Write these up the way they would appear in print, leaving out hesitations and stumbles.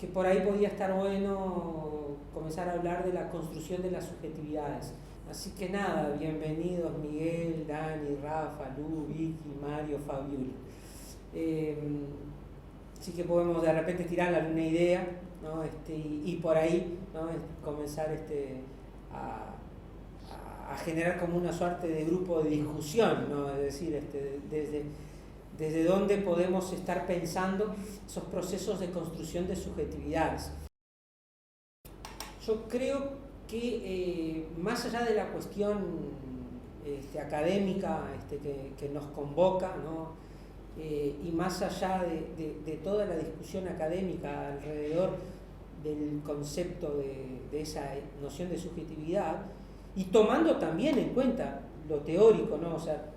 que por ahí podía estar bueno comenzar a hablar de la construcción de las subjetividades. Así que nada, bienvenidos Miguel, Dani, Rafa, Lu, Vicky, Mario, Fabiola. Así que podemos de repente tirar alguna idea, ¿no? Y por ahí, ¿no? Comenzar a generar como una suerte de grupo de discusión, ¿no? Es decir, desde dónde podemos estar pensando esos procesos de construcción de subjetividades. Yo creo que más allá de la cuestión académica que nos convoca, ¿no? Y más allá de toda la discusión académica alrededor del concepto de esa noción de subjetividad, y tomando también en cuenta lo teórico, ¿no? O sea,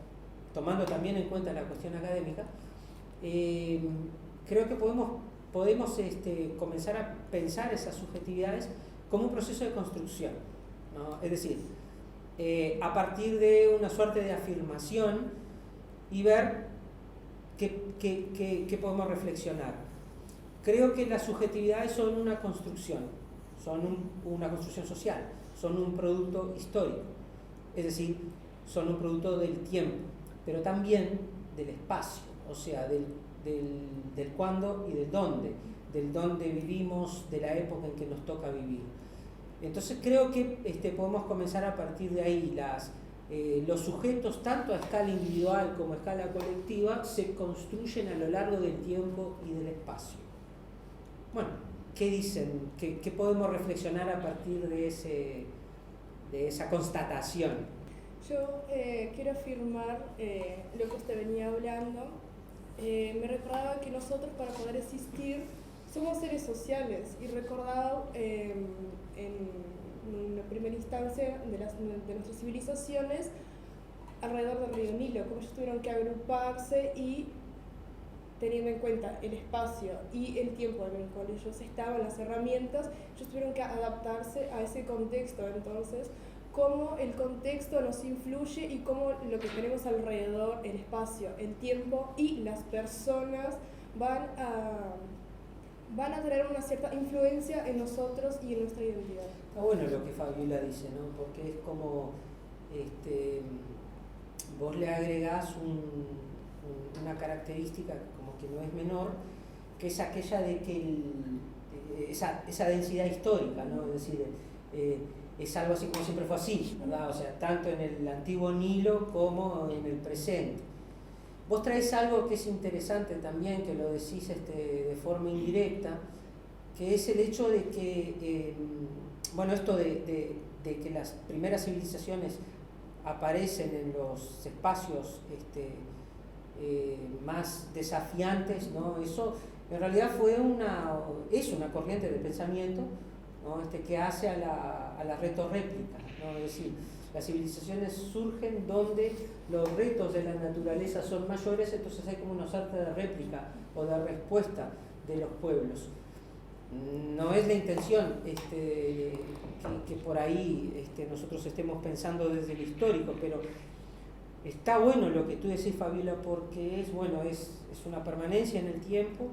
tomando también en cuenta la cuestión académica, creo que podemos comenzar a pensar esas subjetividades como un proceso de construcción, ¿no? Es decir, a partir de una suerte de afirmación y ver qué podemos reflexionar. Creo que las subjetividades son una construcción, son una construcción social, son un producto histórico, es decir, son un producto del tiempo, pero también del espacio, o sea, del cuándo y del dónde vivimos, de la época en que nos toca vivir. Entonces creo que podemos comenzar a partir de ahí. Los sujetos, tanto a escala individual como a escala colectiva, se construyen a lo largo del tiempo y del espacio. Bueno, ¿qué dicen? ¿Qué podemos reflexionar a partir de esa constatación? Yo quiero afirmar lo que usted venía hablando. Me recordaba que nosotros, para poder existir, somos seres sociales, y recordado en una primera instancia de nuestras civilizaciones alrededor del río Nilo, cómo ellos tuvieron que agruparse, y teniendo en cuenta el espacio y el tiempo en el cual ellos estaban, las herramientas, ellos tuvieron que adaptarse a ese contexto. Entonces, cómo el contexto nos influye y cómo lo que tenemos alrededor, el espacio, el tiempo y las personas van a tener una cierta influencia en nosotros y en nuestra identidad. Está bueno lo que Fabiola dice, ¿no? Porque es como vos le agregás una característica como que no es menor, que es aquella de que esa densidad histórica, ¿no? Es decir, es algo así como siempre fue así, ¿verdad? O sea, tanto en el antiguo Nilo como en el presente. Vos traes algo que es interesante también, que lo decís de forma indirecta, que es el hecho de que, esto de que las primeras civilizaciones aparecen en los espacios más desafiantes, ¿no? Eso en realidad es una corriente de pensamiento, ¿no? Que hace a la retorréplica, ¿no? Es decir, las civilizaciones surgen donde los retos de la naturaleza son mayores, entonces hay como una suerte de réplica o de respuesta de los pueblos. No es la intención que por ahí nosotros estemos pensando desde lo histórico, pero está bueno lo que tú decís, Fabiola, porque es una permanencia en el tiempo,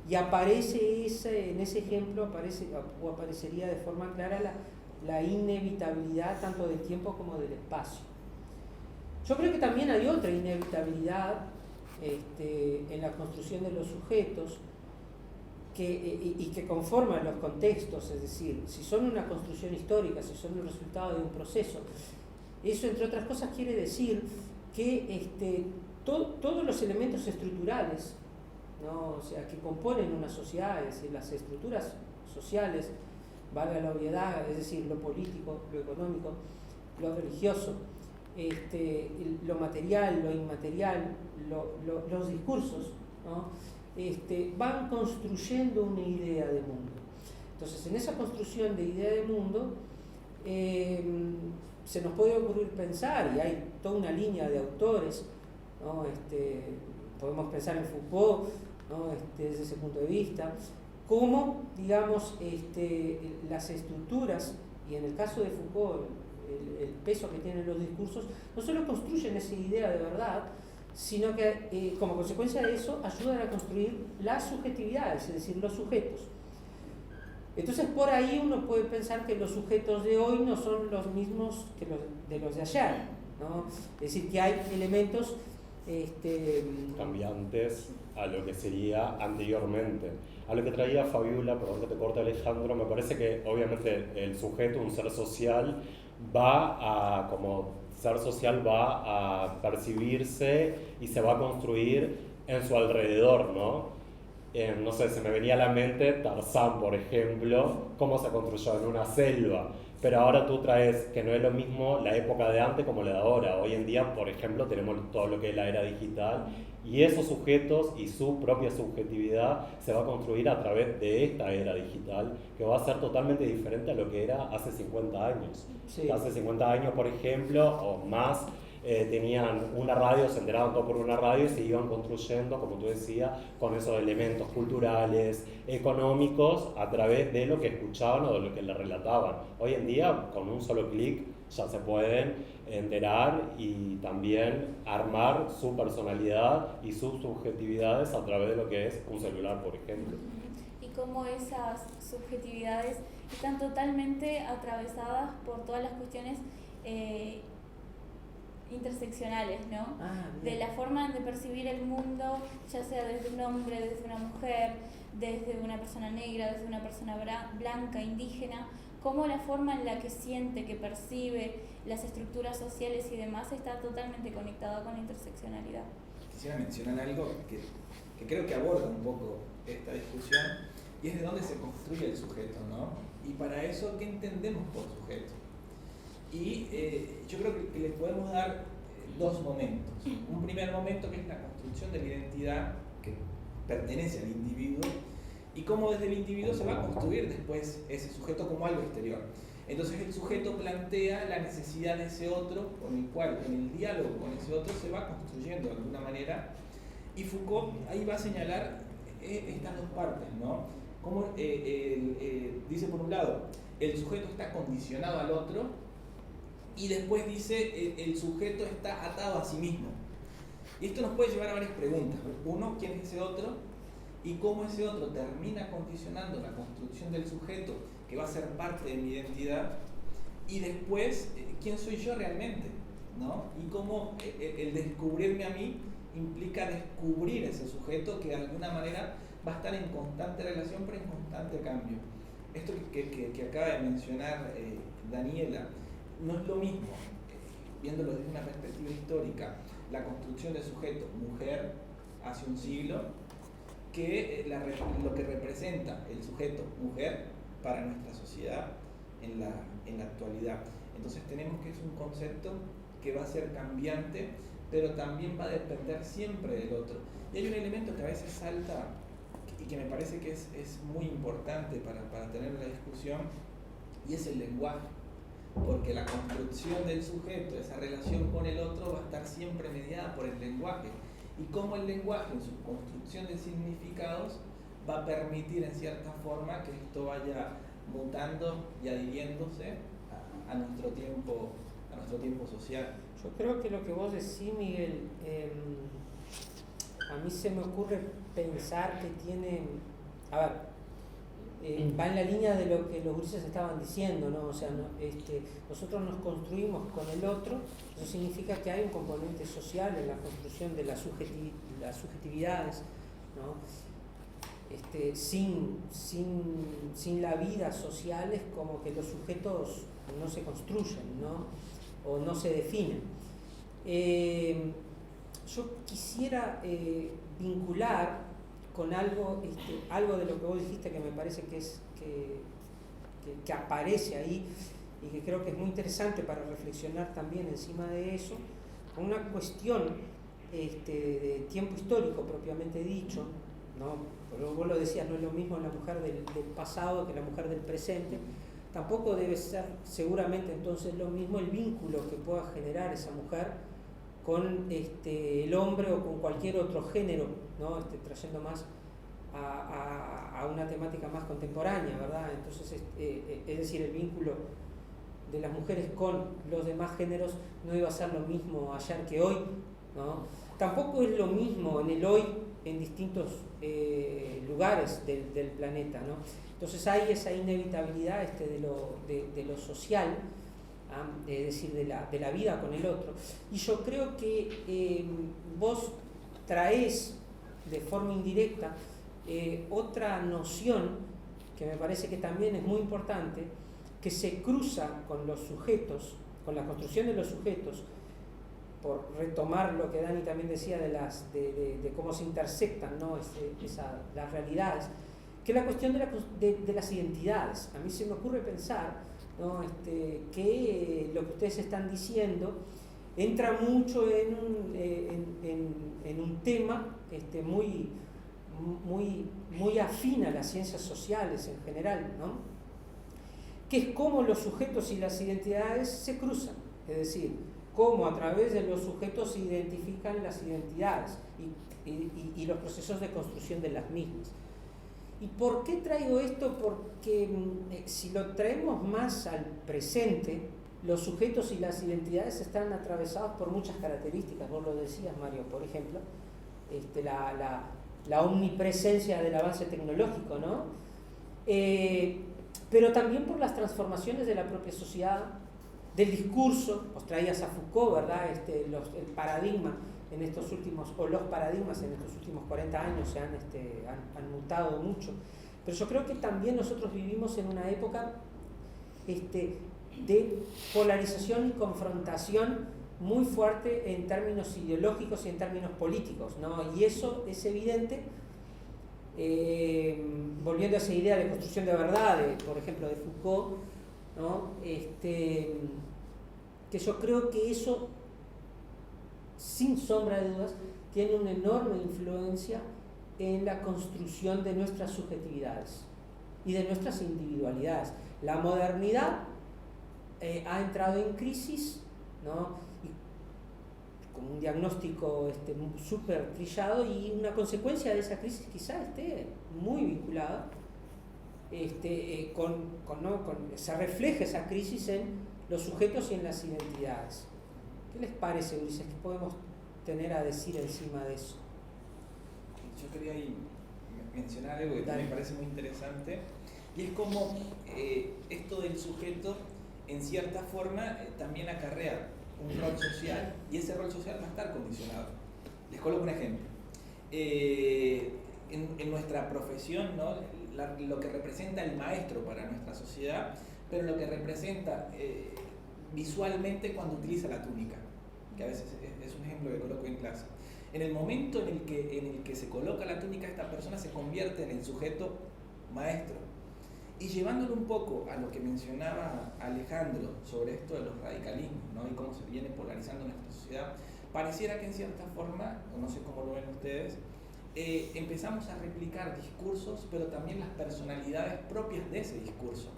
y aparece en ese ejemplo aparecería de forma clara la inevitabilidad tanto del tiempo como del espacio. Yo creo que también hay otra inevitabilidad en la construcción de los sujetos y que conforman los contextos, es decir, si son una construcción histórica, si son el resultado de un proceso. Eso, entre otras cosas, quiere decir que todos los elementos estructurales, ¿no? O sea, que componen una sociedad, es decir, las estructuras sociales, valga la obviedad, es decir, lo político, lo económico, lo religioso, lo material, lo inmaterial, los discursos, ¿no? Van construyendo una idea de mundo. Entonces, en esa construcción de idea de mundo, se nos puede ocurrir pensar, y hay toda una línea de autores, ¿no? Podemos pensar en Foucault, ¿no? Desde ese punto de vista, cómo, digamos, las estructuras, y en el caso de Foucault, el peso que tienen los discursos, no solo construyen esa idea de verdad, sino que como consecuencia de eso ayudan a construir las subjetividades, es decir, los sujetos. Entonces por ahí uno puede pensar que los sujetos de hoy no son los mismos que los de ayer, ¿no? Es decir, que hay elementos cambiantes a lo que sería anteriormente. A lo que traía Fabiola, perdón que te corte Alejandro, me parece que obviamente el sujeto, un ser social, como ser social va a percibirse y se va a construir en su alrededor, ¿no? No sé, se me venía a la mente Tarzán, por ejemplo, cómo se construyó en una selva. Pero ahora tú traes que no es lo mismo la época de antes como la de ahora. Hoy en día, por ejemplo, tenemos todo lo que es la era digital y esos sujetos y su propia subjetividad se va a construir a través de esta era digital, que va a ser totalmente diferente a lo que era hace 50 años. Sí. Hace 50 años, por ejemplo, o más, tenían una radio, se enteraban todo por una radio y se iban construyendo, como tú decías, con esos elementos culturales, económicos, a través de lo que escuchaban o de lo que le relataban. Hoy en día, con un solo clic, ya se pueden enterar y también armar su personalidad y sus subjetividades a través de lo que es un celular, por ejemplo. Y cómo esas subjetividades están totalmente atravesadas por todas las cuestiones interseccionales, ¿no? De la forma de percibir el mundo, ya sea desde un hombre, desde una mujer, desde una persona negra, desde una persona blanca, indígena, cómo la forma en la que siente, que percibe las estructuras sociales y demás está totalmente conectada con la interseccionalidad. Quisiera mencionar algo que creo que aborda un poco esta discusión, y es de dónde se construye el sujeto, ¿no? Y para eso, ¿qué entendemos por sujeto? Y yo creo que les podemos dar dos momentos. Un primer momento que es la construcción de la identidad que pertenece al individuo y cómo desde el individuo se va a construir después ese sujeto como algo exterior. Entonces el sujeto plantea la necesidad de ese otro, con el cual en el diálogo con ese otro se va construyendo de alguna manera, y Foucault ahí va a señalar estas dos partes, ¿no? Como dice por un lado, el sujeto está condicionado al otro, y después dice el sujeto está atado a sí mismo. Y esto nos puede llevar a varias preguntas. Uno, ¿quién es ese otro? Y cómo ese otro termina condicionando la construcción del sujeto, que va a ser parte de mi identidad. Y después, ¿quién soy yo realmente? ¿No? Y cómo el descubrirme a mí implica descubrir ese sujeto que de alguna manera va a estar en constante relación, pero en constante cambio. Esto que acaba de mencionar Daniela, no es lo mismo, viéndolo desde una perspectiva histórica, la construcción del sujeto mujer hace un siglo, que lo que representa el sujeto mujer para nuestra sociedad en la actualidad. Entonces tenemos que es un concepto que va a ser cambiante, pero también va a depender siempre del otro. Y hay un elemento que a veces salta y que me parece que es muy importante para tener la discusión, y es el lenguaje. Porque la construcción del sujeto, esa relación con el otro, va a estar siempre mediada por el lenguaje. Y cómo el lenguaje, en su construcción de significados, va a permitir en cierta forma que esto vaya mutando y adhiriéndose a nuestro tiempo social. Yo creo que lo que vos decís, Miguel, a mí se me ocurre pensar que tiene, a ver, va en la línea de lo que los gurises estaban diciendo, ¿no? O sea, nosotros nos construimos con el otro, eso significa que hay un componente social en la construcción de las subjetividades, ¿no? Sin la vida social es como que los sujetos no se construyen, ¿no? O no se definen. Yo quisiera vincular con algo de lo que vos dijiste que me parece que aparece ahí y que creo que es muy interesante para reflexionar también encima de eso, con una cuestión de tiempo histórico propiamente dicho, ¿no? Pero vos lo decías, no es lo mismo la mujer del pasado que la mujer del presente. Tampoco debe ser seguramente entonces lo mismo el vínculo que pueda generar esa mujer con el hombre o con cualquier otro género, ¿no? Trayendo más a una temática más contemporánea, ¿verdad? Entonces, es decir, el vínculo de las mujeres con los demás géneros no iba a ser lo mismo ayer que hoy, ¿no? Tampoco es lo mismo en el hoy en distintos lugares del planeta, ¿no? Entonces hay esa inevitabilidad de lo social, es decir, de la vida con el otro. Y yo creo que vos traés de forma indirecta otra noción que me parece que también es muy importante, que se cruza con los sujetos, con la construcción de los sujetos, por retomar lo que Dani también decía de cómo se intersectan, ¿no? Las realidades, que es la cuestión de las identidades. A mí se me ocurre pensar, ¿no? Que lo que ustedes están diciendo entra mucho en un tema muy afín a las ciencias sociales en general, ¿no? Que es cómo los sujetos y las identidades se cruzan, es decir, cómo a través de los sujetos se identifican las identidades y los procesos de construcción de las mismas. ¿Y por qué traigo esto? Porque si lo traemos más al presente, los sujetos y las identidades están atravesados por muchas características. Vos lo decías, Mario, por ejemplo, la omnipresencia del avance tecnológico, ¿no? Pero también por las transformaciones de la propia sociedad, del discurso. Os traías a Foucault, ¿verdad? El paradigma en estos últimos, o los paradigmas en estos últimos 40 años se han mutado mucho. Pero yo creo que también nosotros vivimos en una época de polarización y confrontación muy fuerte en términos ideológicos y en términos políticos, ¿no? Y eso es evidente, volviendo a esa idea de construcción de verdad, por ejemplo, de Foucault, ¿no? Que yo creo que eso, sin sombra de dudas, tiene una enorme influencia en la construcción de nuestras subjetividades y de nuestras individualidades. La modernidad ha entrado en crisis, ¿no? Y con un diagnóstico súper trillado, y una consecuencia de esa crisis quizá esté muy vinculada, se refleja esa crisis en los sujetos y en las identidades. ¿Qué les parece, Ulises? ¿Qué podemos tener a decir encima de eso? Yo quería mencionar algo que me parece muy interesante, y es como esto del sujeto en cierta forma también acarrea un rol social, y ese rol social va a estar condicionado. Les coloco un ejemplo. En nuestra profesión, ¿no? Lo que representa el maestro para nuestra sociedad, pero lo que representa visualmente cuando utiliza la túnica, que a veces es un ejemplo que coloco en clase. En el momento en el que se coloca la túnica, esta persona se convierte en el sujeto maestro. Y llevándolo un poco a lo que mencionaba Alejandro sobre esto de los radicalismos, ¿no? Y cómo se viene polarizando nuestra sociedad, pareciera que en cierta forma, no sé cómo lo ven ustedes, empezamos a replicar discursos, pero también las personalidades propias de ese discurso.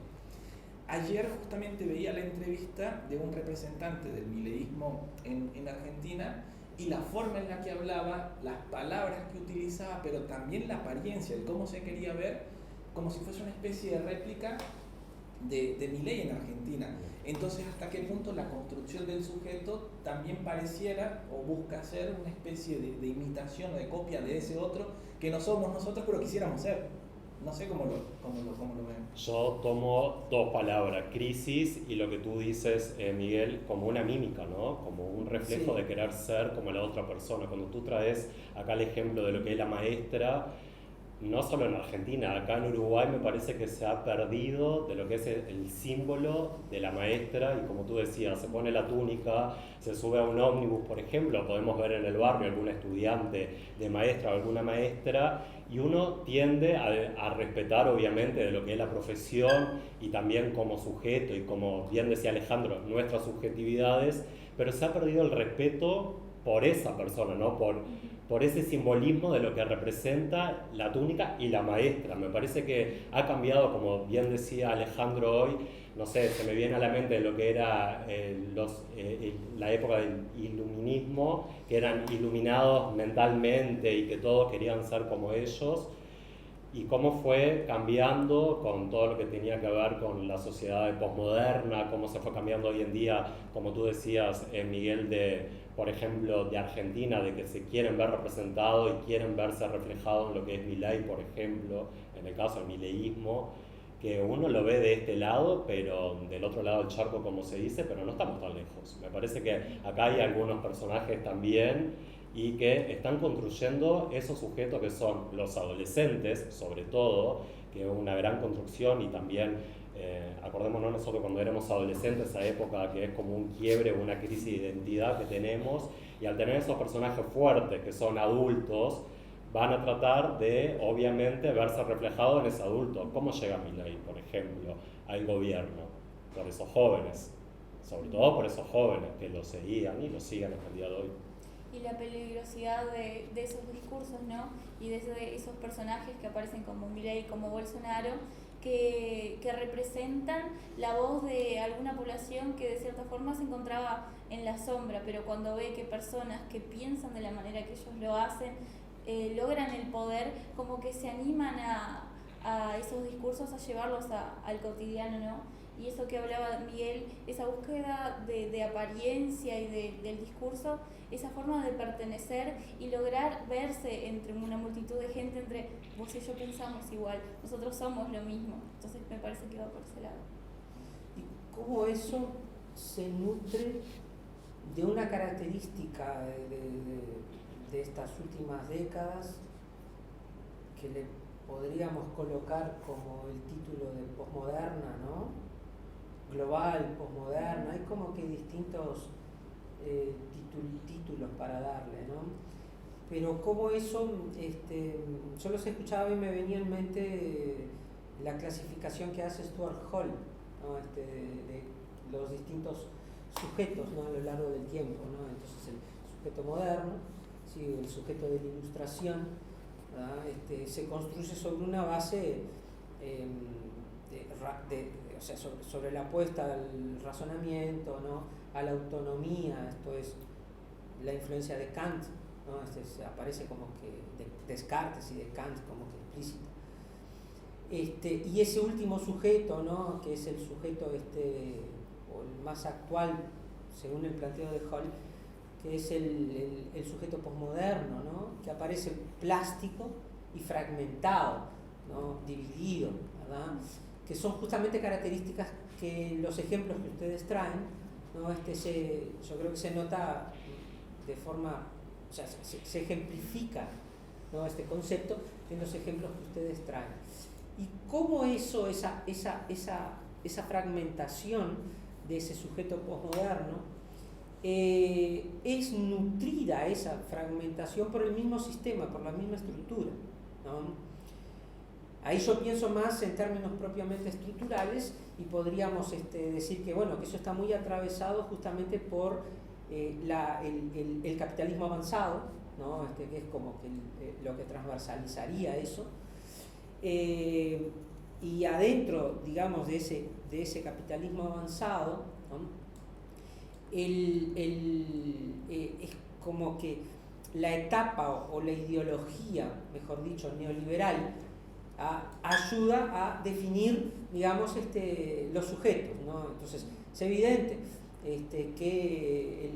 Ayer justamente veía la entrevista de un representante del mileísmo en Argentina, y la forma en la que hablaba, las palabras que utilizaba, pero también la apariencia, el cómo se quería ver, como si fuese una especie de réplica de Milei en Argentina. Entonces, ¿hasta qué punto la construcción del sujeto también pareciera o busca ser una especie de imitación o de copia de ese otro que no somos nosotros, pero quisiéramos ser? No sé cómo lo ven. Yo tomo dos palabras, crisis, y lo que tú dices, Miguel, como una mímica, ¿no? Como un reflejo, sí, de querer ser como la otra persona. Cuando tú traes acá el ejemplo de lo que es la maestra, no solo en Argentina, acá en Uruguay me parece que se ha perdido de lo que es el símbolo de la maestra, y como tú decías, se pone la túnica, se sube a un ómnibus, por ejemplo, podemos ver en el barrio algún estudiante de maestra o alguna maestra, y uno tiende a respetar obviamente de lo que es la profesión y también como sujeto, y como bien decía Alejandro, nuestras subjetividades, pero se ha perdido el respeto por esa persona, ¿no? Por ese simbolismo de lo que representa la túnica y la maestra. Me parece que ha cambiado, como bien decía Alejandro hoy, no sé, se me viene a la mente lo que era la época del iluminismo, que eran iluminados mentalmente y que todos querían ser como ellos, y cómo fue cambiando con todo lo que tenía que ver con la sociedad posmoderna, cómo se fue cambiando hoy en día, como tú decías, Miguel, de por ejemplo, de Argentina, de que se quieren ver representados y quieren verse reflejados en lo que es Milei, por ejemplo, en el caso del mileísmo, que uno lo ve de este lado, pero del otro lado del charco, como se dice, pero no estamos tan lejos. Me parece que acá hay algunos personajes también y que están construyendo esos sujetos que son los adolescentes, sobre todo, que es una gran construcción y también, acordémonos nosotros cuando éramos adolescentes, esa época que es como un quiebre, una crisis de identidad que tenemos, y al tener esos personajes fuertes que son adultos, van a tratar de, obviamente, verse reflejados en ese adulto. ¿Cómo llega Milei, por ejemplo, al gobierno? Por esos jóvenes, sobre todo por esos jóvenes que lo seguían y lo siguen hasta el día de hoy. Y la peligrosidad de esos discursos, ¿no? Y de esos personajes que aparecen como Milei, como Bolsonaro, que representan la voz de alguna población que de cierta forma se encontraba en la sombra, pero cuando ve que personas que piensan de la manera que ellos lo hacen, logran el poder, como que se animan a esos discursos, a llevarlos al cotidiano, ¿no? Y eso que hablaba Miguel, esa búsqueda de apariencia y del discurso, esa forma de pertenecer y lograr verse entre una multitud de gente, entre vos y yo pensamos igual, nosotros somos lo mismo. Entonces me parece que va por ese lado. ¿Y cómo eso se nutre de una característica de estas últimas décadas que le podríamos colocar como el título de posmoderna, ¿no? Global, posmoderna, hay como que distintos títulos para darle, ¿no? Pero como eso, yo los escuchaba y me venía en mente la clasificación que hace Stuart Hall, ¿no? De los distintos sujetos, ¿no? A lo largo del tiempo, ¿no? Entonces el sujeto moderno, ¿sí? El sujeto de la ilustración, se construye sobre una base o sea, sobre la apuesta al razonamiento, ¿no? A la autonomía, esto es la influencia de Kant, ¿no? Aparece como que de Descartes y de Kant como que explícita. Y ese último sujeto, ¿no? Que es el sujeto o el más actual, según el planteo de Hall, que es el sujeto posmoderno, ¿no? Que aparece plástico y fragmentado, ¿no? Dividido, ¿verdad? Que son justamente características que los ejemplos que ustedes traen, ¿no? Yo creo que se nota de forma, o sea, se ejemplifica, ¿no? Este concepto en los ejemplos que ustedes traen. Y cómo esa fragmentación de ese sujeto posmoderno es nutrida, esa fragmentación, por el mismo sistema, por la misma estructura, ¿no? Ahí yo pienso más en términos propiamente estructurales y podríamos decir que, bueno, que eso está muy atravesado justamente por el capitalismo avanzado, ¿no? Que es como que lo que transversalizaría eso. Y adentro, digamos, de ese capitalismo avanzado, ¿no? Es como que la etapa o la ideología, mejor dicho, neoliberal, ayuda a definir, digamos, los sujetos, ¿no? Entonces, es evidente que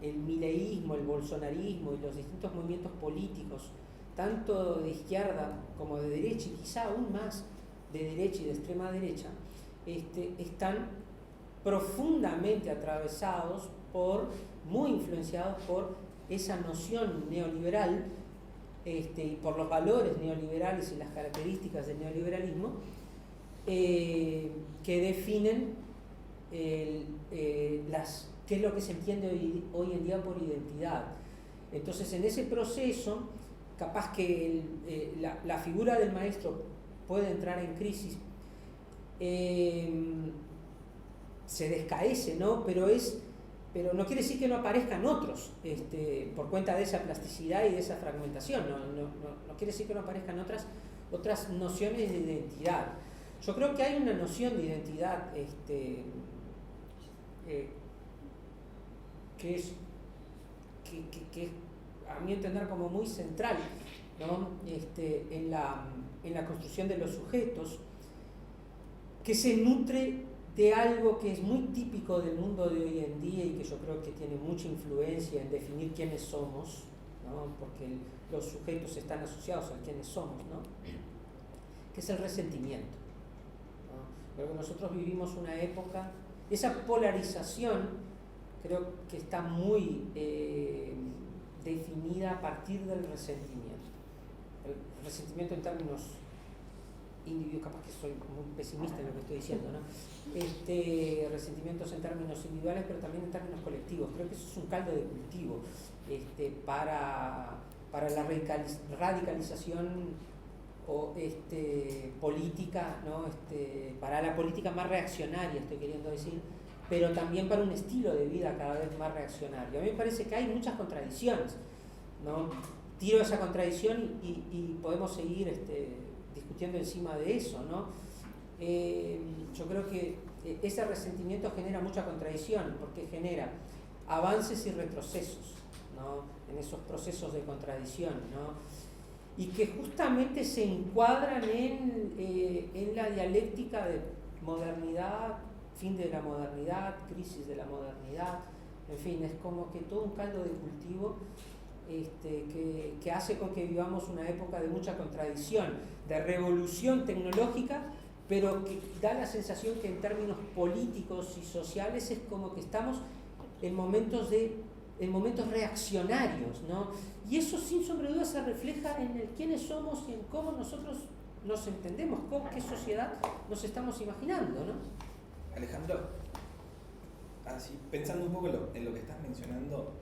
el mileísmo, el bolsonarismo y los distintos movimientos políticos, tanto de izquierda como de derecha, y quizá aún más de derecha y de extrema derecha, están profundamente atravesados muy influenciados por esa noción neoliberal, y por los valores neoliberales y las características del neoliberalismo, que definen qué es lo que se entiende hoy en día por identidad. Entonces, en ese proceso, capaz que la figura del maestro puede entrar en crisis, se descaece, ¿no? Pero no quiere decir que no aparezcan otros, por cuenta de esa plasticidad y de esa fragmentación, no quiere decir que no aparezcan otras nociones de identidad. Yo creo que hay una noción de identidad que es a mi entender como muy central, ¿no? En la construcción de los sujetos, que se nutre de algo que es muy típico del mundo de hoy en día y que yo creo que tiene mucha influencia en definir quiénes somos, ¿no? Porque los sujetos están asociados a quiénes somos, ¿no? Que es el resentimiento, ¿no? Creo que nosotros vivimos una época, esa polarización creo que está muy definida a partir del resentimiento. El resentimiento en términos individuales, capaz que soy muy pesimista en lo que estoy diciendo, ¿no? Resentimientos en términos individuales, pero también en términos colectivos. Creo que eso es un caldo de cultivo para la radicalización política, ¿no? Para la política más reaccionaria, estoy queriendo decir, pero también para un estilo de vida cada vez más reaccionario. A mí me parece que hay muchas contradicciones, ¿no? Tiro esa contradicción y podemos seguir discutiendo encima de eso, ¿no? Yo creo que ese resentimiento genera mucha contradicción, porque genera avances y retrocesos, ¿no? En esos procesos de contradicción, ¿no? Y que justamente se encuadran en la dialéctica de modernidad, fin de la modernidad, crisis de la modernidad, en fin, es como que todo un caldo de cultivo que hace con que vivamos una época de mucha contradicción, de revolución tecnológica, pero que da la sensación que en términos políticos y sociales es como que estamos en momentos reaccionarios, ¿no? Y eso sin sobre duda se refleja en el quiénes somos y en cómo nosotros nos entendemos, qué sociedad nos estamos imaginando, ¿no? Alejandro, así pensando un poco en lo que estás mencionando,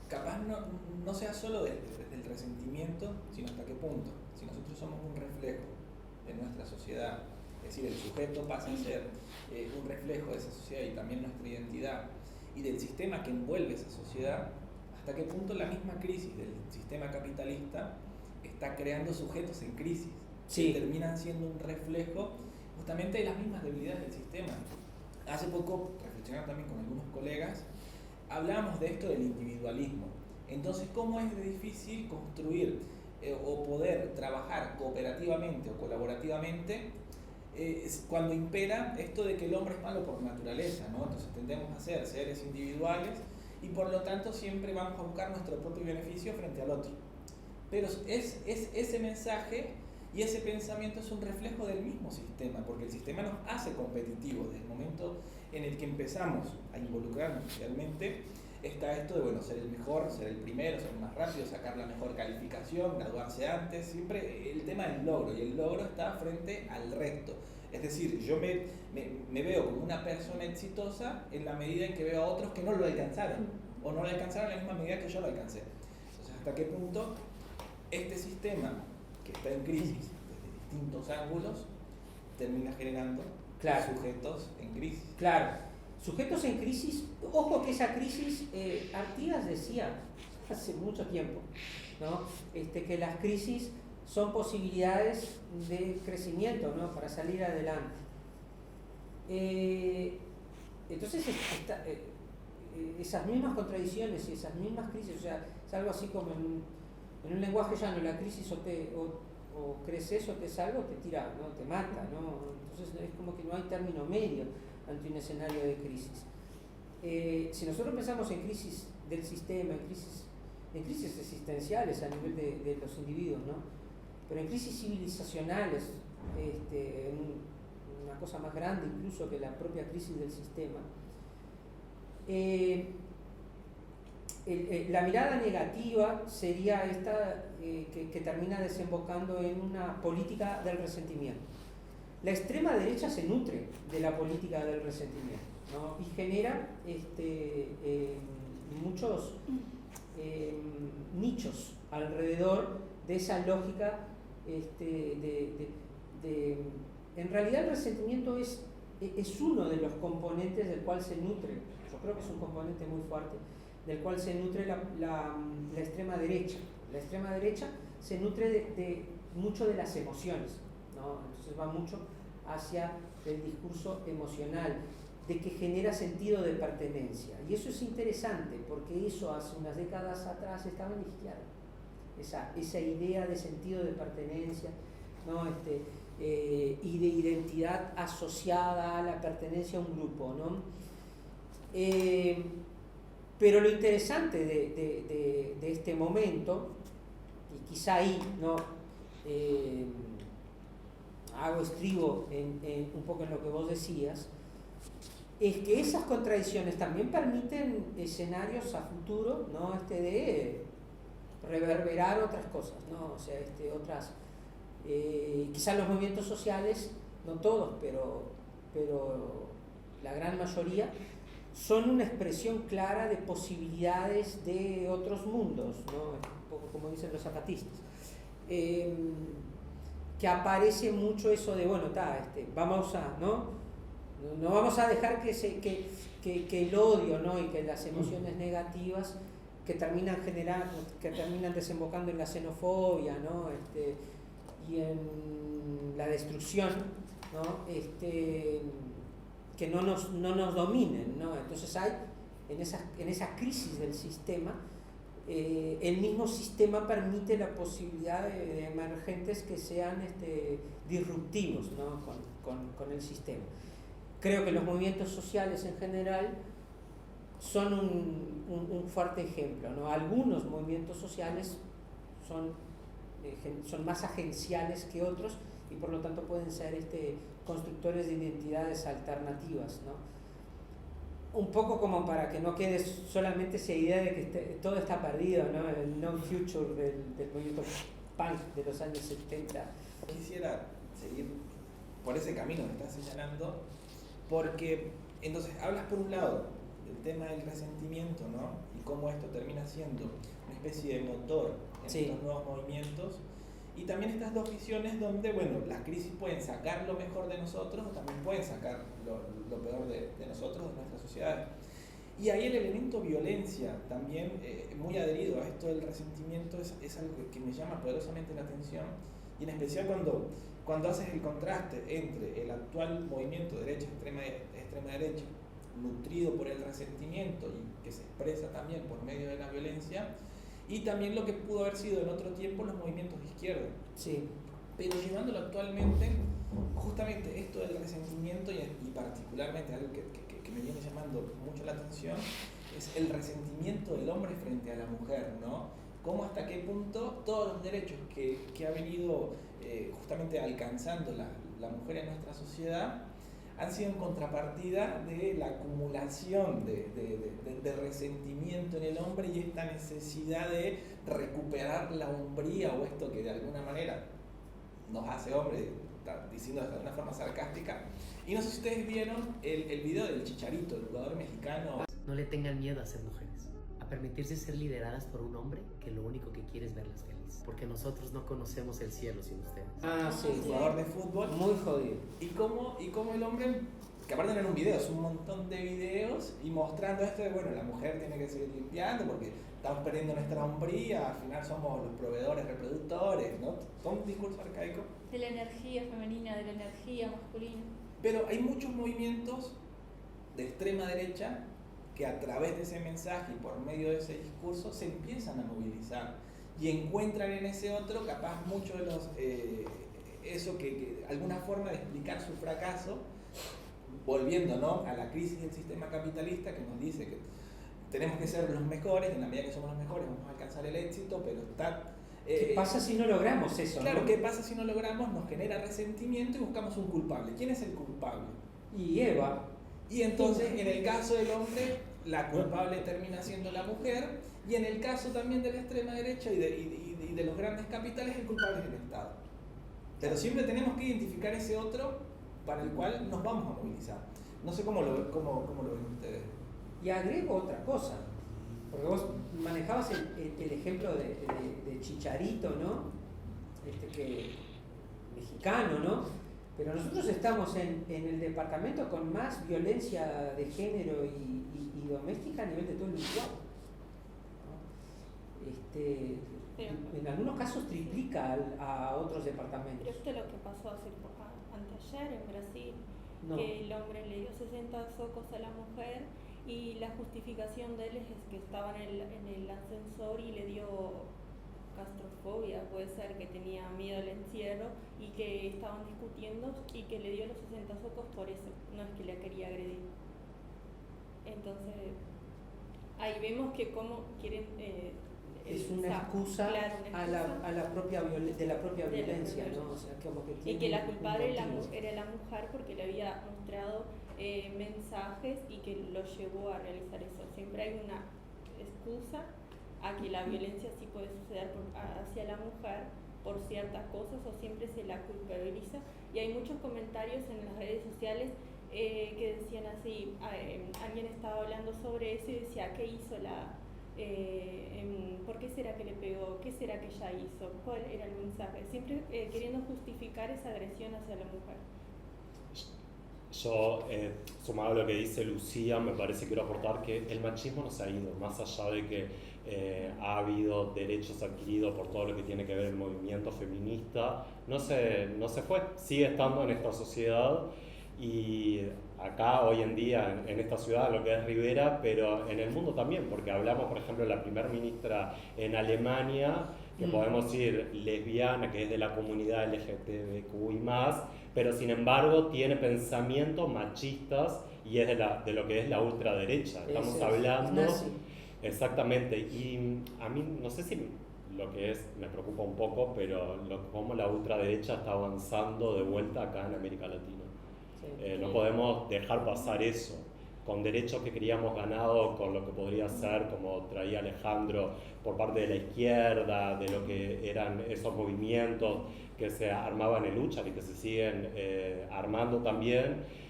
capaz no sea solo del resentimiento, sino hasta qué punto. Si nosotros somos un reflejo de nuestra sociedad, es decir, el sujeto pasa a ser un reflejo de esa sociedad y también nuestra identidad y del sistema que envuelve esa sociedad, hasta qué punto la misma crisis del sistema capitalista está creando sujetos en crisis, sí, que terminan siendo un reflejo justamente de las mismas debilidades del sistema. Hace poco, reflexionando también con algunos colegas, hablábamos de esto del individualismo. Entonces, ¿cómo es de difícil construir o poder trabajar cooperativamente o colaborativamente cuando impera esto de que el hombre es malo por naturaleza, ¿no? Entonces tendemos a ser seres individuales y por lo tanto siempre vamos a buscar nuestro propio beneficio frente al otro. Pero es ese mensaje y ese pensamiento es un reflejo del mismo sistema, porque el sistema nos hace competitivos. Desde el momento en el que empezamos a involucrarnos socialmente, está esto de, bueno, ser el mejor, ser el primero, ser el más rápido, sacar la mejor calificación, graduarse antes, siempre el tema del logro, y el logro está frente al resto. Es decir, yo me veo como una persona exitosa en la medida en que veo a otros que no lo alcanzaron, o no lo alcanzaron en la misma medida que yo lo alcancé. Entonces, ¿hasta qué punto este sistema, que está en crisis desde distintos ángulos, termina generando sujetos en crisis? Claro, sujetos en crisis. Ojo que esa crisis, Artigas decía hace mucho tiempo, ¿no? Que las crisis son posibilidades de crecimiento, ¿no? Para salir adelante. Entonces, esas mismas contradicciones y esas mismas crisis, o sea, es algo así como en un lenguaje llano, la crisis o creces o te salva o te tira, ¿no? Te mata, ¿no? Entonces es como que no hay término medio ante un escenario de crisis. Si nosotros pensamos en crisis del sistema, en crisis existenciales a nivel de los individuos, ¿no? Pero en crisis civilizacionales, una cosa más grande incluso que la propia crisis del sistema, la mirada negativa sería esta que termina desembocando en una política del resentimiento. La extrema derecha se nutre de la política del resentimiento, ¿no? Y genera muchos nichos alrededor de esa lógica. En realidad el resentimiento es uno de los componentes del cual se nutre, yo creo que es un componente muy fuerte, del cual se nutre la extrema derecha. La extrema derecha se nutre mucho de las emociones, ¿no? Entonces va mucho hacia el discurso emocional, de que genera sentido de pertenencia. Y eso es interesante, porque eso hace unas décadas atrás estaba en la izquierda. Esa idea de sentido de pertenencia, ¿no? y de identidad asociada a la pertenencia a un grupo, ¿no? Pero lo interesante de este momento, y quizá ahí, ¿no? Hago estribo un poco en lo que vos decías, es que esas contradicciones también permiten escenarios a futuro, ¿no? De reverberar otras cosas, ¿no? O sea, otras, quizás los movimientos sociales, no todos, pero la gran mayoría, son una expresión clara de posibilidades de otros mundos, ¿no? Un poco como dicen los zapatistas. Que aparece mucho eso de, bueno, vamos a, ¿no? No vamos a dejar que el odio, ¿no? Y que las emociones negativas que terminan desembocando en la xenofobia, ¿no? Y en la destrucción, ¿no? Que no nos dominen, ¿no? Entonces hay en esa crisis del sistema, el mismo sistema permite la posibilidad de emergentes que sean disruptivos, ¿no? con el sistema. Creo que los movimientos sociales en general son un fuerte ejemplo, ¿no? Algunos movimientos sociales son más agenciales que otros y por lo tanto pueden ser constructores de identidades alternativas, ¿no? Un poco como para que no quede solamente esa idea de que todo está perdido, ¿no? El non-future del movimiento punk de los años 70. Quisiera seguir por ese camino que estás señalando, porque entonces hablas por un lado del tema del resentimiento, ¿no? Y cómo esto termina siendo una especie de motor en estos nuevos movimientos, y también estas dos visiones donde, bueno, las crisis pueden sacar lo mejor de nosotros o también pueden sacar lo peor de nosotros, de nuestra sociedad. Y ahí el elemento violencia también, muy adherido a esto del resentimiento, es algo que me llama poderosamente la atención, y en especial cuando haces el contraste entre el actual movimiento derecha, extrema derecha, nutrido por el resentimiento y que se expresa también por medio de la violencia, y también lo que pudo haber sido en otro tiempo los movimientos de izquierda. Sí. Pero llevándolo actualmente, justamente esto del resentimiento y particularmente algo que me viene llamando mucho la atención, es el resentimiento del hombre frente a la mujer, ¿no? Cómo hasta qué punto todos los derechos que ha venido justamente alcanzando la mujer en nuestra sociedad han sido en contrapartida de la acumulación de resentimiento en el hombre y esta necesidad de recuperar la hombría, o esto que de alguna manera nos hace hombre, diciendo de una forma sarcástica. Y no sé si ustedes vieron el video del Chicharito, el jugador mexicano. No le tengan miedo a ser mujeres, a permitirse ser lideradas por un hombre que lo único que quiere es verlas felices, porque nosotros no conocemos el cielo sin ustedes. Sí, jugador de fútbol. Muy jodido. Y cómo el hombre, que aparte no era un video, es un montón de videos, y mostrando esto de, bueno, la mujer tiene que seguir limpiando porque estamos perdiendo nuestra hombría, al final somos los proveedores, reproductores, ¿no? Todo un discurso arcaico. De la energía femenina, de la energía masculina. Pero hay muchos movimientos de extrema derecha que a través de ese mensaje y por medio de ese discurso se empiezan a movilizar y encuentran en ese otro capaz mucho de los eso que alguna forma de explicar su fracaso, volviendo, ¿no?, a la crisis del sistema capitalista que nos dice que tenemos que ser los mejores, y en la medida que somos los mejores vamos a alcanzar el éxito, pero está... ¿Qué pasa si no logramos eso? Claro, ¿no? ¿Qué pasa si no logramos? Nos genera resentimiento y buscamos un culpable. ¿Quién es el culpable? Y Eva. Y entonces, en el caso del hombre, la culpable termina siendo la mujer, y en el caso también de la extrema derecha y de los grandes capitales, el culpable es el Estado. Pero siempre tenemos que identificar ese otro para el cual nos vamos a movilizar. No sé cómo lo ven ustedes. Y agrego otra cosa, porque vos manejabas el ejemplo de Chicharito, ¿no? Mexicano, ¿no? Pero nosotros estamos en el departamento con más violencia de género y doméstica a nivel de todo el Uruguay, ¿no? En algunos casos triplica a otros departamentos. Pero esto es lo que pasó anteayer en Brasil, No. que el hombre le dio 60 socos a la mujer y la justificación de él es que estaba en el ascensor y le dio castrofobia, puede ser que tenía miedo al encierro y que estaban discutiendo y que le dio los 60 socos por eso, no es que la quería agredir. Entonces, ahí vemos que cómo quieren... es una excusa, claro, una excusa a la propia de la propia de la violencia, propia ¿no? O sea, como que y que la culpable era motivo. la mujer porque le había mostrado mensajes y que lo llevó a realizar eso. Siempre hay una excusa a que la violencia sí puede suceder hacia la mujer por ciertas cosas o siempre se la culpabiliza. Y hay muchos comentarios en las redes sociales que decían así, alguien estaba hablando sobre eso y decía, ¿qué hizo ¿por qué será que le pegó? ¿Qué será que ella hizo? ¿Cuál era el mensaje? Siempre queriendo justificar esa agresión hacia la mujer. Yo, sumado a lo que dice Lucía, me parece que quiero aportar que el machismo no se ha ido, más allá de que ha habido derechos adquiridos por todo lo que tiene que ver el movimiento feminista, no se fue, sigue estando en esta sociedad y acá hoy en día en esta ciudad, lo que es Rivera, pero en el mundo también, porque hablamos, por ejemplo, de la primera ministra en Alemania, que podemos decir lesbiana, que es de la comunidad LGTBQI+, pero sin embargo tiene pensamientos machistas y es de lo que es la ultraderecha. Estamos hablando... Exactamente, y a mí no sé si lo que es, me preocupa un poco, pero cómo la ultraderecha está avanzando de vuelta acá en América Latina. No podemos dejar pasar eso, con derechos que queríamos ganado, con lo que podría ser, como traía Alejandro, por parte de la izquierda, de lo que eran esos movimientos que se armaban en lucha y que se siguen armando también.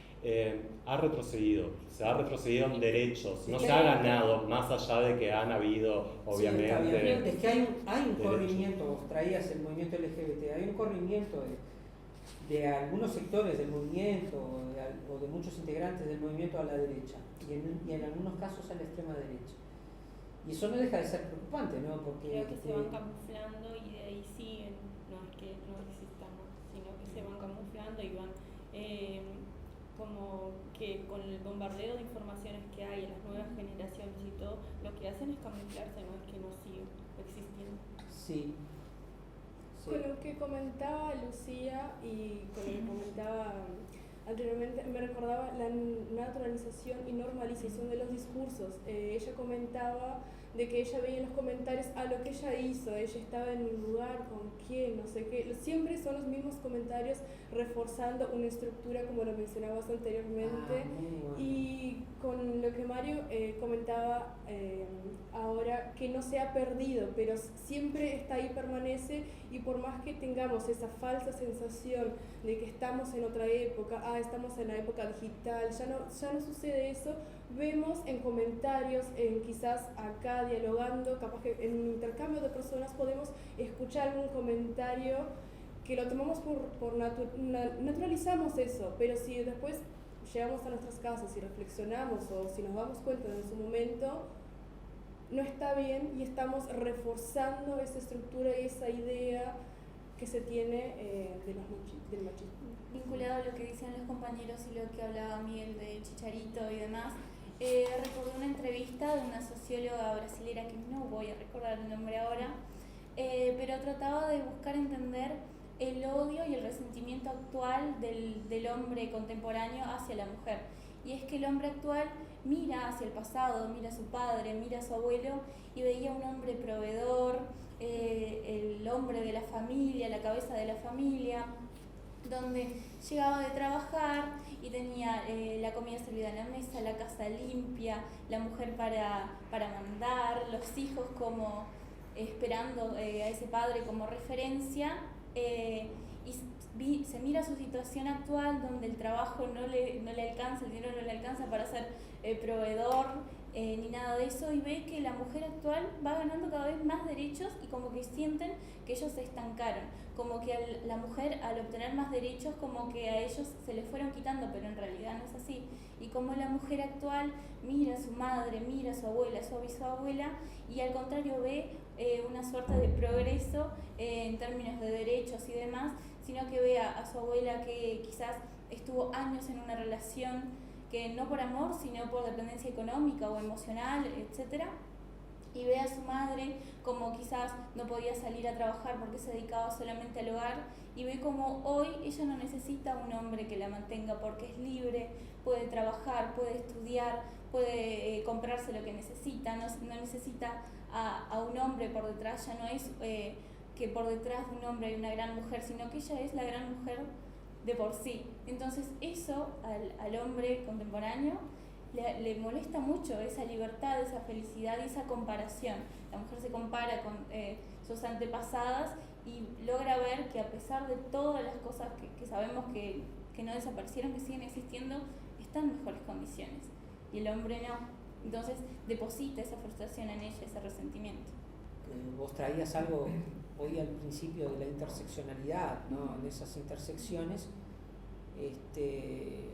Ha retrocedido, se ha retrocedido en derechos, no se ha ganado, más allá de que han habido, obviamente... Sí, es que hay un corrimiento, vos traías el movimiento LGBT, hay un corrimiento de algunos sectores del movimiento o de muchos integrantes del movimiento a la derecha y en algunos casos a la extrema derecha. Y eso no deja de ser preocupante, ¿no? Porque creo que se van camuflando y de ahí siguen, no es que no existan más, sino que se van camuflando y van como que con el bombardeo de informaciones que hay en las nuevas generaciones y todo, lo que hacen es camuflarse, no es que no siguen existiendo. Sí. Con lo que comentaba Lucía y con lo que comentaba anteriormente, me recordaba la naturalización y normalización de los discursos. Ella comentaba de que ella veía en los comentarios lo que ella hizo, ella estaba en un lugar, con quién, no sé qué. Siempre son los mismos comentarios reforzando una estructura como lo mencionabas anteriormente. Bueno. Y con lo que Mario comentaba ahora, que no se ha perdido, pero siempre está ahí, permanece, y por más que tengamos esa falsa sensación de que estamos en otra época, estamos en la época digital, ya no sucede eso, vemos en comentarios, quizás acá dialogando, capaz que en un intercambio de personas podemos escuchar algún comentario que lo tomamos naturalizamos eso, pero si después llegamos a nuestras casas y reflexionamos o si nos damos cuenta en su momento, no está bien y estamos reforzando esa estructura y esa idea que se tiene del machismo. Vinculado a lo que decían los compañeros y lo que hablaba Miguel de Chicharito y demás, recordé una entrevista de una socióloga brasilera que no voy a recordar el nombre ahora, pero trataba de buscar entender el odio y el resentimiento actual del hombre contemporáneo hacia la mujer. Y es que el hombre actual mira hacia el pasado, mira a su padre, mira a su abuelo y veía un hombre proveedor, el hombre de la familia, la cabeza de la familia, donde llegaba de trabajar y tenía la comida servida en la mesa, la casa limpia, la mujer para mandar, los hijos como esperando a ese padre como referencia, y se mira su situación actual donde el trabajo no le alcanza, el dinero no le alcanza para ser proveedor ni nada de eso, y ve que la mujer actual va ganando cada vez más derechos y como que sienten que ellos se estancaron, como que la mujer al obtener más derechos como que a ellos se les fueron quitando, pero en realidad no es así. Y como la mujer actual mira a su madre, mira a su abuela, a su bisabuela, y al contrario ve una suerte de progreso en términos de derechos y demás, sino que ve a su abuela que quizás estuvo años en una relación que no por amor, sino por dependencia económica o emocional, etc. y ve a su madre como quizás no podía salir a trabajar porque se dedicaba solamente al hogar, y ve como hoy ella no necesita un hombre que la mantenga porque es libre, puede trabajar, puede estudiar, puede comprarse lo que necesita, no necesita a un hombre por detrás, ya no es que por detrás de un hombre hay una gran mujer, sino que ella es la gran mujer de por sí. Entonces eso al hombre contemporáneo le molesta mucho, esa libertad, esa felicidad y esa comparación. La mujer se compara con sus antepasadas y logra ver que a pesar de todas las cosas que sabemos que no desaparecieron, que siguen existiendo, están en mejores condiciones. Y el hombre no. Entonces deposita esa frustración en ella, ese resentimiento. Vos traías algo hoy al principio de la interseccionalidad, ¿no? En esas intersecciones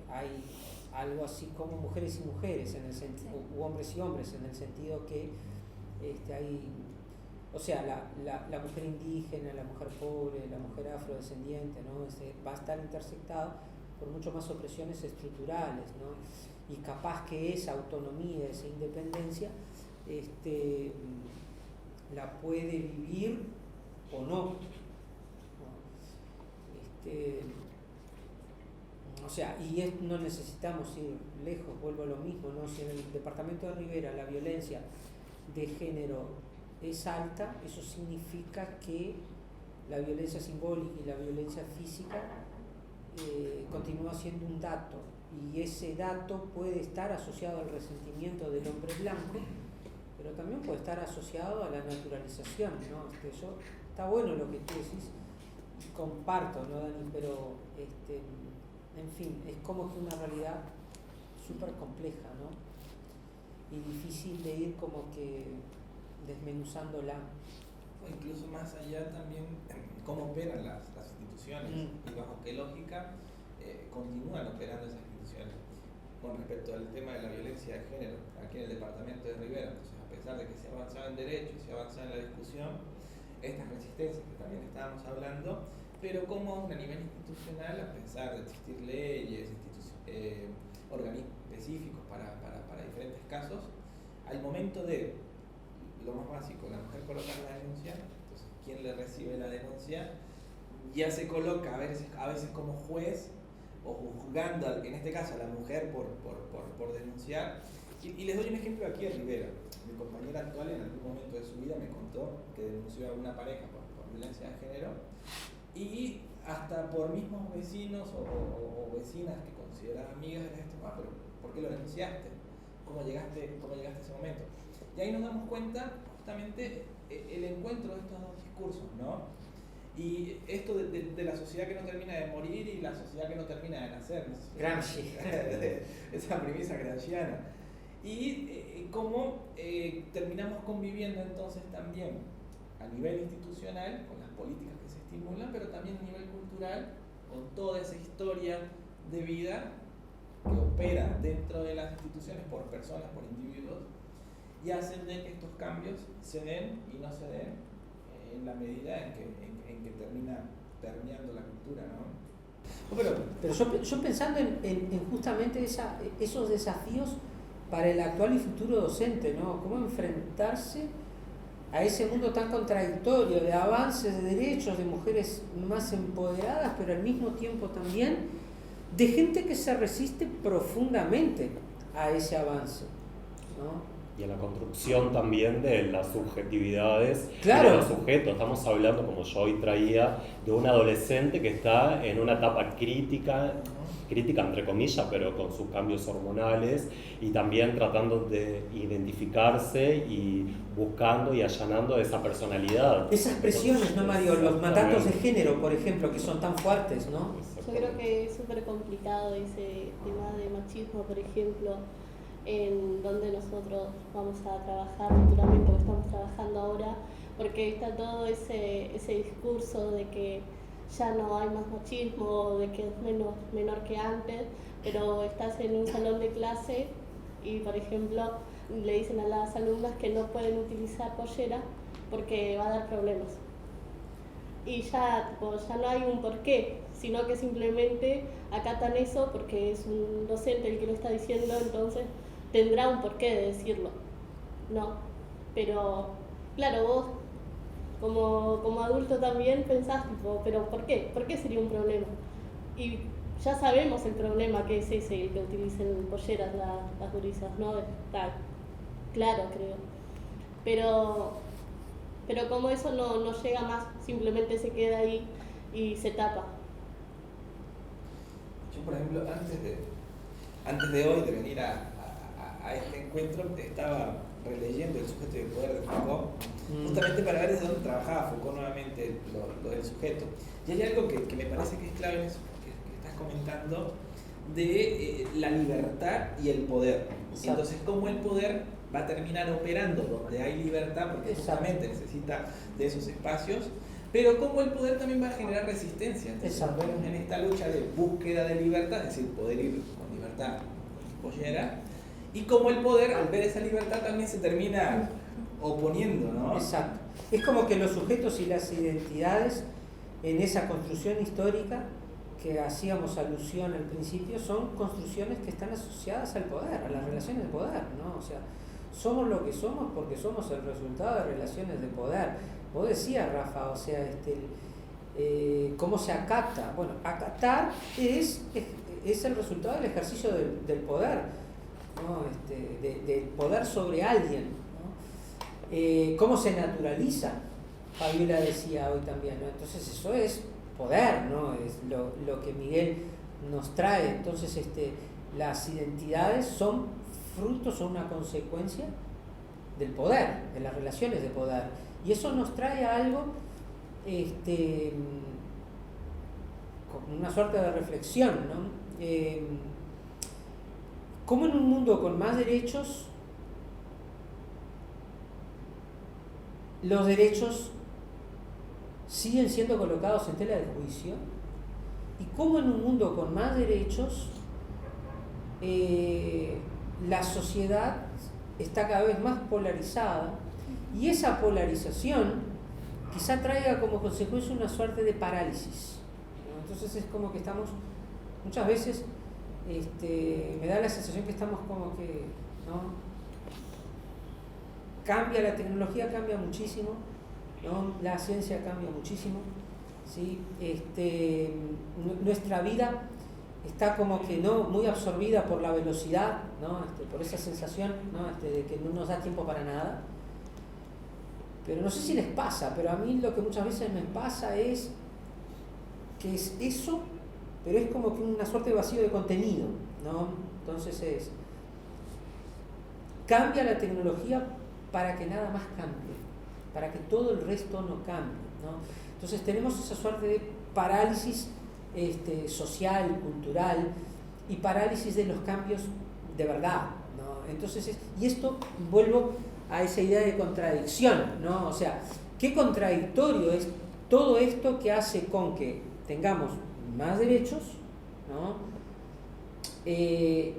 hay algo así como mujeres y mujeres, en el u hombres y hombres, en el sentido que hay, o sea, la mujer indígena, la mujer pobre, la mujer afrodescendiente, ¿no? Va a estar intersectado por mucho más opresiones estructurales, ¿no? Y capaz que esa autonomía, esa independencia, la puede vivir o no. O sea, y no necesitamos ir lejos, vuelvo a lo mismo, ¿no? Si en el departamento de Rivera la violencia de género es alta, eso significa que la violencia simbólica y la violencia física continúa siendo un dato, y ese dato puede estar asociado al resentimiento del hombre blanco, pero también puede estar asociado a la naturalización, ¿no? Eso está bueno lo que tú decís, comparto, ¿no, Dani? Pero en fin, es como que una realidad súper compleja, ¿no? Y difícil de ir como que desmenuzándola. O incluso más allá también, cómo operan las instituciones y bajo qué lógica continúan operando esas instituciones. Con respecto al tema de la violencia de género, aquí en el departamento de Rivera, entonces, a pesar de que se ha avanzado en derechos, se ha avanzado en la discusión, estas resistencias que también estábamos hablando, pero como a nivel institucional, a pesar de existir leyes, organismos específicos para diferentes casos, al momento de lo más básico, la mujer coloca la denuncia, entonces quien le recibe la denuncia ya se coloca a veces como juez o juzgando, en este caso a la mujer por denunciar. Y les doy un ejemplo aquí en Rivera. Mi compañera actual en algún momento de su vida me contó que denunció a una pareja por violencia de género, y hasta por mismos vecinos o vecinas que consideraban amigas de esto, pero ¿por qué lo denunciaste? ¿Cómo llegaste a ese momento? Y ahí nos damos cuenta justamente el encuentro de estos dos discursos, ¿no? Y esto de la sociedad que no termina de morir y la sociedad que no termina de nacer. Gramsci. Esa premisa gramsciana. Y cómo terminamos conviviendo entonces también a nivel institucional con las políticas que se estimulan, pero también a nivel cultural con toda esa historia de vida que opera dentro de las instituciones por personas, por individuos, y hacen de que estos cambios se den y no se den en la medida en que termina permeando la cultura, ¿no? Pero yo pensando en justamente esos desafíos para el actual y futuro docente, ¿no? Cómo enfrentarse a ese mundo tan contradictorio de avances de derechos, de mujeres más empoderadas, pero al mismo tiempo también de gente que se resiste profundamente a ese avance, ¿no? Y en la construcción también de las subjetividades, claro, de los sujetos. Estamos hablando, como yo hoy traía, de un adolescente que está en una etapa crítica entre comillas, pero con sus cambios hormonales, y también tratando de identificarse y buscando y allanando esa personalidad. Esas presiones, ¿no, Mario? Los mandatos de género, por ejemplo, que son tan fuertes, ¿no? Yo creo que es súper complicado ese tema de machismo, por ejemplo, en donde nosotros vamos a trabajar futuramente o estamos trabajando ahora, porque está todo ese discurso de que ya no hay más machismo, de que es menor que antes, pero estás en un salón de clase y, por ejemplo, le dicen a las alumnas que no pueden utilizar pollera porque va a dar problemas. Y ya no hay un porqué, sino que simplemente acatan eso porque es un docente el que lo está diciendo, entonces tendrá un porqué de decirlo. No, Pero, claro, vos como adulto también pensás, tipo, pero ¿por qué? ¿Por qué sería un problema? Y ya sabemos el problema que es ese, el que utilicen polleras las gurisas, ¿no? Está claro, creo. Pero como eso no llega más, simplemente se queda ahí y se tapa. Yo, por ejemplo, antes de hoy, de venir a este encuentro, estaba releyendo El sujeto y el poder de Foucault, justamente para ver desde dónde trabajaba Foucault nuevamente lo del sujeto. Y hay algo que me parece que es clave en eso que estás comentando, de la libertad y el poder. Entonces, cómo el poder va a terminar operando donde hay libertad, porque justamente necesita de esos espacios, pero cómo el poder también va a generar resistencia. Entonces, vemos en esta lucha de búsqueda de libertad, es decir, poder ir con libertad, con pollera, y cómo el poder, al ver esa libertad, también se termina oponiendo, ¿no? Exacto. Es como que los sujetos y las identidades en esa construcción histórica que hacíamos alusión al principio son construcciones que están asociadas al poder, a las relaciones de poder, ¿no? O sea, somos lo que somos porque somos el resultado de relaciones de poder. Vos decías, Rafa, o sea, ¿cómo se acata? Bueno, acatar es el resultado del ejercicio del poder, ¿no? Del poder sobre alguien, ¿no? ¿Cómo se naturaliza? Fabiola decía hoy también, ¿no? Entonces eso es poder, ¿no? Es lo que Miguel nos trae. Entonces las identidades son frutos o una consecuencia del poder, de las relaciones de poder. Y eso nos trae a algo, con una suerte de reflexión, ¿no? ¿Cómo en un mundo con más derechos, los derechos siguen siendo colocados en tela de juicio? ¿Y cómo en un mundo con más derechos la sociedad está cada vez más polarizada? Y esa polarización quizá traiga como consecuencia una suerte de parálisis, ¿no? Entonces es como que estamos, muchas veces me da la sensación que estamos como que, ¿no? Cambia la tecnología, cambia muchísimo, ¿no? La ciencia cambia muchísimo, ¿sí? Nuestra vida está como que no muy absorbida por la velocidad, ¿no? Por esa sensación, ¿no? De que no nos da tiempo para nada. Pero no sé si les pasa, pero a mí lo que muchas veces me pasa es que es eso, pero es como que una suerte de vacío de contenido, ¿no? Entonces cambia la tecnología para que nada más cambie, para que todo el resto no cambie, ¿no? Entonces tenemos esa suerte de parálisis social, cultural, y parálisis de los cambios de verdad, ¿no? Entonces y esto vuelvo a esa idea de contradicción, ¿no? O sea, qué contradictorio es todo esto que hace con que tengamos más derechos, ¿no? Y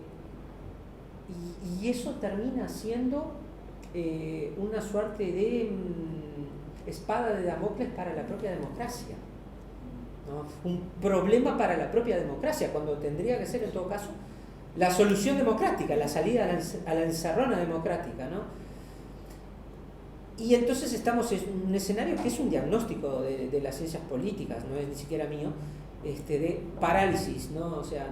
eso termina siendo una suerte de espada de Damocles para la propia democracia, ¿no? Un problema para la propia democracia, cuando tendría que ser en todo caso la solución democrática, la salida a la encerrona democrática, ¿no? Y entonces estamos en un escenario que es un diagnóstico de las ciencias políticas, no es ni siquiera mío, de parálisis, ¿no? O sea,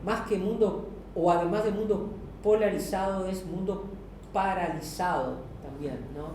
más que mundo, o además de mundo polarizado, es mundo paralizado también, ¿no?